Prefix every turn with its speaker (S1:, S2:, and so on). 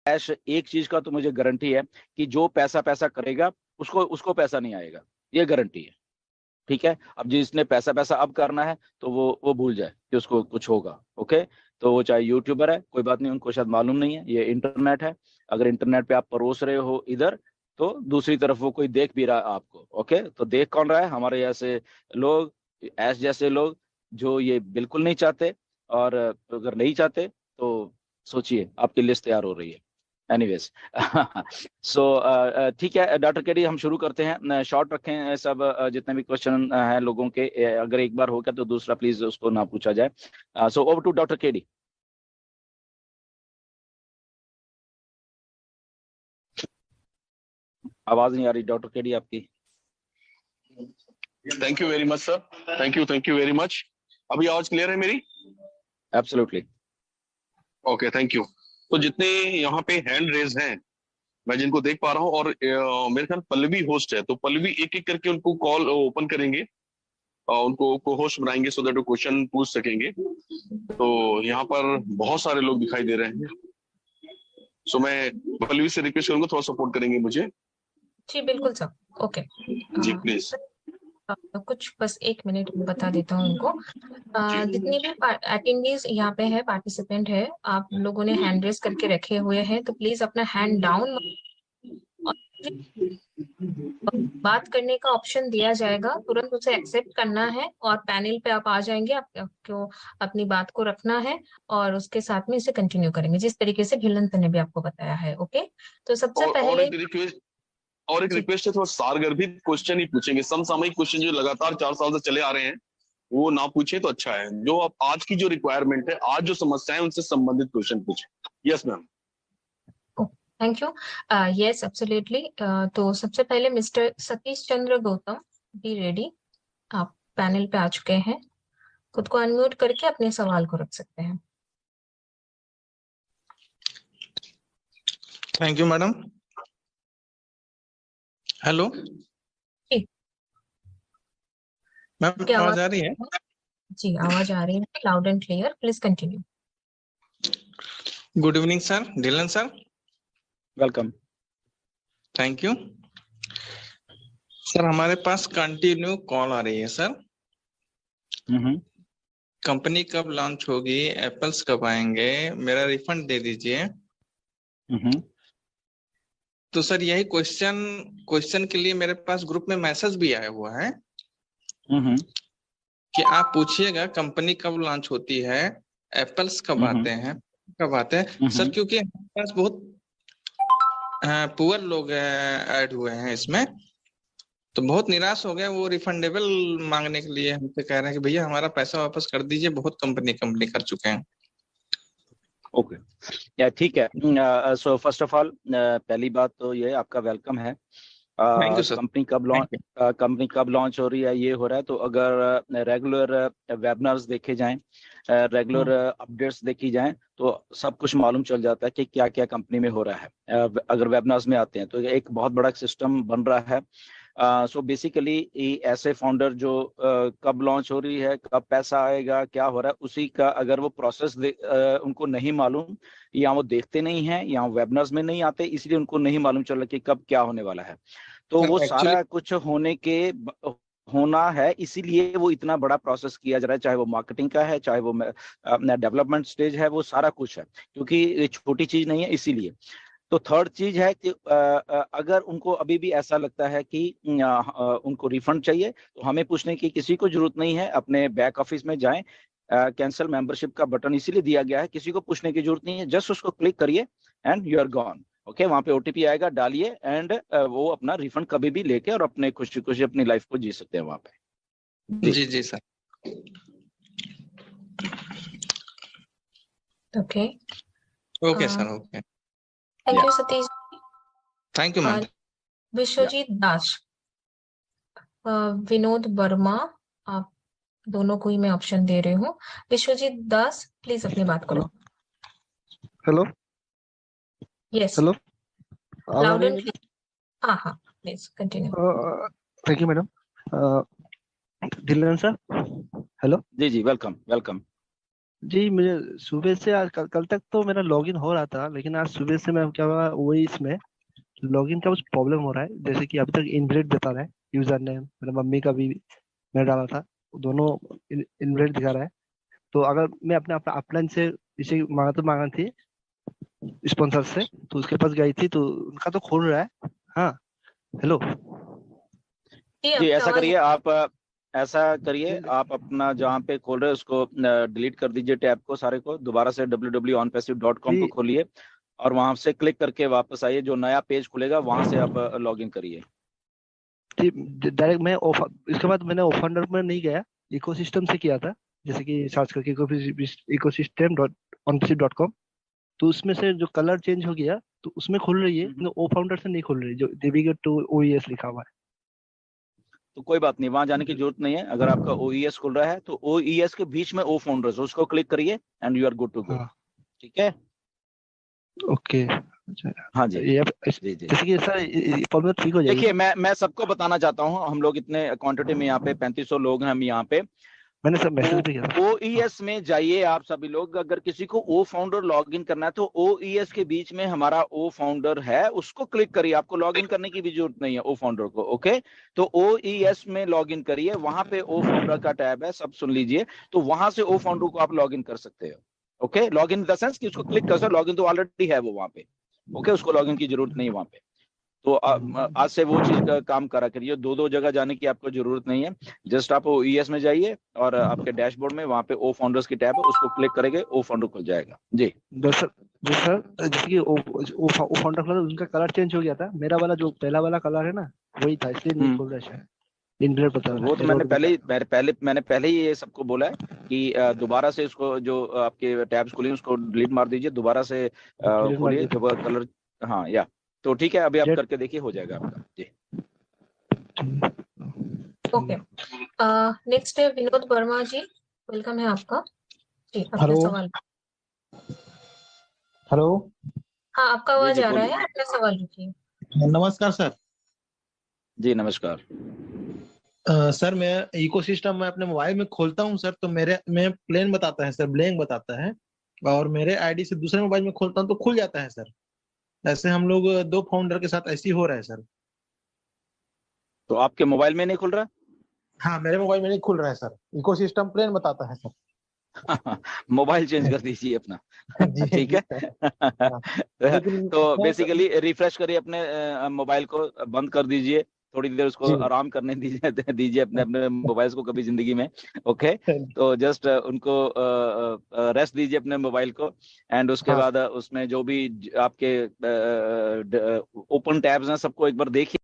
S1: Cash एक चीज का तो मुझे गारंटी है कि जो पैसा पैसा करेगा उसको उसको पैसा नहीं आएगा, ये गारंटी है। ठीक है, अब जिसने पैसा पैसा अब करना है तो वो भूल जाए कि उसको कुछ होगा। ओके, तो वो चाहे यूट्यूबर है, कोई बात नहीं, उनको शायद मालूम नहीं है, ये इंटरनेट है। अगर इंटरनेट पे आप परोस रहे हो इधर, तो दूसरी तरफ वो कोई देख भी रहा है आपको। ओके, तो देख कौन रहा है? हमारे जैसे लोग, ऐस जैसे लोग, जो ये बिल्कुल नहीं चाहते। और अगर नहीं चाहते तो सोचिए, आपकी लिस्ट तैयार हो रही है। एनीवेज सो ठीक है डॉक्टर केडी, हम शुरू करते हैं। शॉर्ट रखें सब, जितने भी क्वेश्चन हैं लोगों के, अगर एक बार हो गया तो दूसरा प्लीज उसको ना पूछा जाए। So over to doctor KD. आवाज नहीं आ रही डॉक्टर केडी आपकी।
S2: Thank you very much sir, thank you very much. अभी आवाज क्लियर है मेरी?
S1: एब्सोल्युटली।
S2: Okay, thank you. तो जितने यहाँ पे हैंड रेज हैं, मैं जिनको देख पा रहा हूँ, और मेरे ख्याल पल्लवी होस्ट है, तो पल्लवी एक एक करके उनको कॉल ओपन करेंगे, उनको को होस्ट बनाएंगे सो दैट वो क्वेश्चन पूछ सकेंगे। तो यहाँ पर बहुत सारे लोग दिखाई दे रहे हैं, सो मैं पल्लवी से रिक्वेस्ट करूंगा, थोड़ा सपोर्ट करेंगे मुझे।
S3: जी बिल्कुल सर, ओके
S2: जी प्लीज।
S3: कुछ बस 1 मिनट बता देता हूँ उनको। जितने भी अटेंडीज यहाँ पे है, पार्टिसिपेंट है, आप लोगों ने हैंड रेस करके रखे हुए हैं, तो प्लीज अपना हैंड डाउन, बात करने का ऑप्शन दिया जाएगा, तुरंत उसे एक्सेप्ट करना है और पैनल पे आप आ जाएंगे, आपको अपनी बात को रखना है और उसके साथ में इसे कंटिन्यू करेंगे जिस तरीके से भिलंत ने भी आपको बताया है। ओके, तो सबसे पहले
S2: और एक रिक्वेस्ट है, थोड़ा सारगर्भित क्वेश्चन ही पूछेंगे। समसामयिक क्वेश्चन जो लगातार 4 साल से चले आ रहे हैं वो ना पूछे तो अच्छा है। जो अब आज की जो रिक्वायरमेंट है, आज जो समस्या है, उनसे संबंधित क्वेश्चन पूछे। Yes ma'am.
S3: Thank you. Yes absolutely. तो सबसे पहले mister Satish Chandra Gautam, be ready. आप पैनल पे आ चुके हैं, खुद को अनम्यूट करके अपने सवाल को रख सकते हैं।
S4: Thank you madam. Hello ma'am, आवाज आ रही है?
S3: जी आवाज आ रही है, loud and clear, please continue.
S4: Good evening sir, Dhillon sir.
S1: Welcome.
S4: Thank you sir. हमारे पास कंटिन्यू कॉल आ रही है सर। कंपनी कब लॉन्च होगी, एप्पल्स कब आएंगे, मेरा रिफंड दे दीजिए। तो सर यही क्वेश्चन के लिए मेरे पास ग्रुप में मैसेज भी आया हुआ है कि आप पूछिएगा कंपनी कब लॉन्च होती है, एप्पल्स कब आते हैं, सर, क्योंकि हमारे पास बहुत पुअर लोग ऐड हुए हैं इसमें, तो बहुत निराश हो गए। वो रिफंडेबल मांगने के लिए हमसे कह रहे हैं कि भैया हमारा पैसा वापस कर दीजिए, बहुत कंपनी कर चुके हैं।
S1: ओके, या ठीक है। सो फर्स्ट ऑफ ऑल, पहली बात तो ये आपका वेलकम है।
S4: Thank you sir.
S1: कंपनी कब लॉन्च हो रही है, ये हो रहा है, तो अगर रेगुलर वेबिनार्स देखे जाएं, रेगुलर अपडेट्स देखी जाएं, तो सब कुछ मालूम चल जाता है कि क्या क्या कंपनी में हो रहा है। अगर वेबिनार्स में आते हैं तो एक बहुत बड़ा सिस्टम बन रहा है। सो बेसिकली ऐसे फाउंडर जो कब लॉन्च हो रही है, कब पैसा आएगा, क्या हो रहा है, उसी का अगर वो प्रोसेस उनको नहीं मालूम, या वो देखते नहीं हैं, या वेबिनार्स में नहीं आते, इसलिए उनको नहीं मालूम चल रहा कि कब क्या होने वाला है। तो वो सारा कुछ होना है, इसीलिए वो इतना बड़ा प्रोसेस किया जा रहा है, चाहे वो मार्केटिंग का है, चाहे वो डेवलपमेंट स्टेज है, वो सारा कुछ है, क्योंकि ये छोटी चीज नहीं है, इसीलिए। तो थर्ड चीज है कि अगर उनको अभी भी ऐसा लगता है कि उनको रिफंड चाहिए, तो हमें पूछने की किसी को जरूरत नहीं है। अपने बैक ऑफिस में जाएं, कैंसिल मेंबरशिप का बटन इसीलिए दिया गया है, किसी को पूछने की जरूरत नहीं है, जस्ट उसको क्लिक करिए and you are gone. Okay, वहां पे ओटीपी आएगा, डालिए, एंड वो अपना रिफंड कभी भी लेके और अपने खुशी खुशी अपनी लाइफ को जी सकते हैं वहां पे।
S4: जी sir.
S3: Okay
S4: sir, okay,
S3: thank you Satish.
S4: Thank you ma'am.
S3: Vishwajit Das, Vinod Verma, आप दोनों को ही मैं ऑप्शन दे रही हूँ। विश्वजीत दास, प्लीज अपनी बात करो।
S5: Hello
S3: yes,
S5: hello,
S3: loud and clear. हाँ, please continue.
S5: Thank you madam. Dhillon sir, hello.
S1: जी वेलकम।
S5: जी मुझे सुबह से आज कल तक तो मेरा लॉगिन हो रहा था, लेकिन आज सुबह से मैं क्या हुआ वही इसमें लॉगिन का कुछ प्रॉब्लम हो रहा है। जैसे कि अभी तक इनवैलिड बता रहा है, यूजर नेम मेरे मम्मी का भी मैं डाला था, दोनों इनवैलिड दिखा रहा है। तो अगर मैं अपने अपलाइन से इसे मांगा थी स्पॉन्सर से, तो उसके पास गई थी तो उनका तो खोल रहा है। हाँ हेलो।
S3: जी
S1: जी
S3: आपकी
S1: ऐसा
S3: आवाज
S1: करिए आप, ऐसा करिए आप अपना जहाँ पे खोल रहे हो उसको डिलीट कर दीजिए टैब को सारे को, दोबारा से www.onpassive.com को
S5: जी
S1: खोलिए और वहां से क्लिक करके वापस आइए, जो नया पेज खुलेगा वहां से आप लॉग इन करिए।
S5: जी डायरेक्ट मैं इसके बाद मैंने ओफंडर में नहीं गया, इकोसिस्टम से किया था। जैसे कि सर्च करके इकोसिस्टम डॉट onpassive.com, तो उसमें से जो कलर चेंज हो गया तो उसमें खुल रही है, लेकिन ओ फाउंडर से नहीं खुल रही जो नेविगेट टू ओईएस लिखा हुआ है।
S1: तो कोई बात नहीं, वहां जाने की जरूरत नहीं है। अगर आपका ओईएस खुल रहा है तो ओईएस के बीच में ओ फाउंडर्स उसको क्लिक करिए and you are good to go.
S5: हाँ
S1: ठीक है,
S5: ओके। अच्छा
S1: हाँ जी
S5: ये
S1: जी जी।
S5: जैसे कि सर प्रॉब्लम ठीक हो जाएगी
S1: देखिए
S5: ना?
S1: मैं सबको बताना चाहता हूँ, हम लोग इतने क्वांटिटी में यहाँ पे 3500 लोग हैं हम यहाँ पे।
S5: मैंने सब मैसेज भी किया था।
S1: ओईएस में जाइए आप सभी लोग, अगर किसी को ओ फाउंडर लॉग इन करना है तो ओईएस के बीच में हमारा ओ फाउंडर है, उसको क्लिक करिए, आपको लॉग इन करने की भी जरूरत नहीं है ओ फाउंडर को। ओके, तो ओईएस में लॉग इन करिए, वहां पे ओ फाउंडर का टैब है, सब सुन लीजिए, तो वहां से ओ फाउंडर को आप लॉग इन कर सकते हो। Okay, log in the sense कि उसको क्लिक कर सकते, लॉग इन तो ऑलरेडी है वो वहां पे। ओके, उसको लॉग इन की जरूरत नहीं है वहां पे। तो आज से वो चीज का काम करा करिए, दो दो जगह जाने की आपको जरूरत नहीं है। जस्ट आप ओईएस में जाइए और आपके डैशबोर्ड में वहां पे ओ फाउंडर्स की टैब है, उसको क्लिक करेंगे ओ फाउंडर खुल जाएगा जी।
S5: जी सर जैसे कि ओ फाउंडर कलर उनका कलर चेंज हो गया था, मेरा वाला जो पहला वाला कलर है ना वही था, इसलिए नहीं खोल रहा है शायद। इनग्रेड बता रहा
S1: वो
S5: है,
S1: तो मैंने
S5: एरर
S1: पहले
S5: बता
S1: ही मैंने पहले ही ये सबको बोला है कि दोबारा से इसको जो आपके टैब्स खुले उसको डिलीट मार दीजिए, दोबारा से
S5: डिलीट मार
S1: खोलिए
S5: दिया
S1: जब कलर। हाँ या तो ठीक है, अभी आप
S5: जेड।
S1: करके देखिए, हो जाएगा आपका जी।
S3: ओके। नेक्स्ट है विनोद वर्मा जी, वेलकम है आपका जी, अपना
S6: हेलो
S3: सवाल।
S6: हेलो।
S3: हाँ आपका
S1: जी
S3: आवाज
S1: जी
S3: आ रहा
S1: बोलिए।
S3: है, अपना सवाल रखिए।
S6: नमस्कार सर।
S1: जी नमस्कार।
S6: सर मैं इकोसिस्टम में अपने मोबाइल में खोलता हूँ सर, तो मेरे में प्लेन बताता है सर, ब्लैंक बताता है, और मेरे आईडी से दूसरे मोबाइल में खोलता हूँ तो खुल जाता है सर। ऐसे हम लोग दो फाउंडर के साथ ऐसे ही हो रहा है सर।
S1: तो आपके मोबाइल में नहीं खुल रहा?
S6: हाँ मेरे मोबाइल में नहीं खुल रहा है सर, इकोसिस्टम प्लेन बताता है सर।
S1: मोबाइल चेंज कर दीजिए अपना।
S6: जी
S1: ठीक
S6: जी
S1: है।
S6: सर। हाँ, लेकिन
S1: तो
S6: सर
S1: बेसिकली रिफ्रेश करिए अपने मोबाइल को, बंद कर दीजिए, थोड़ी देर उसको
S6: जी
S1: आराम करने दीजिए दीजिए अपने अपने मोबाइल्स को कभी जिंदगी में। ओके, तो जस्ट उनको रेस्ट दीजिए अपने मोबाइल को, एंड उसके
S6: हाँ
S1: बाद उसमें जो भी आपके ओपन टैब्स हैं सबको एक बार देखिए।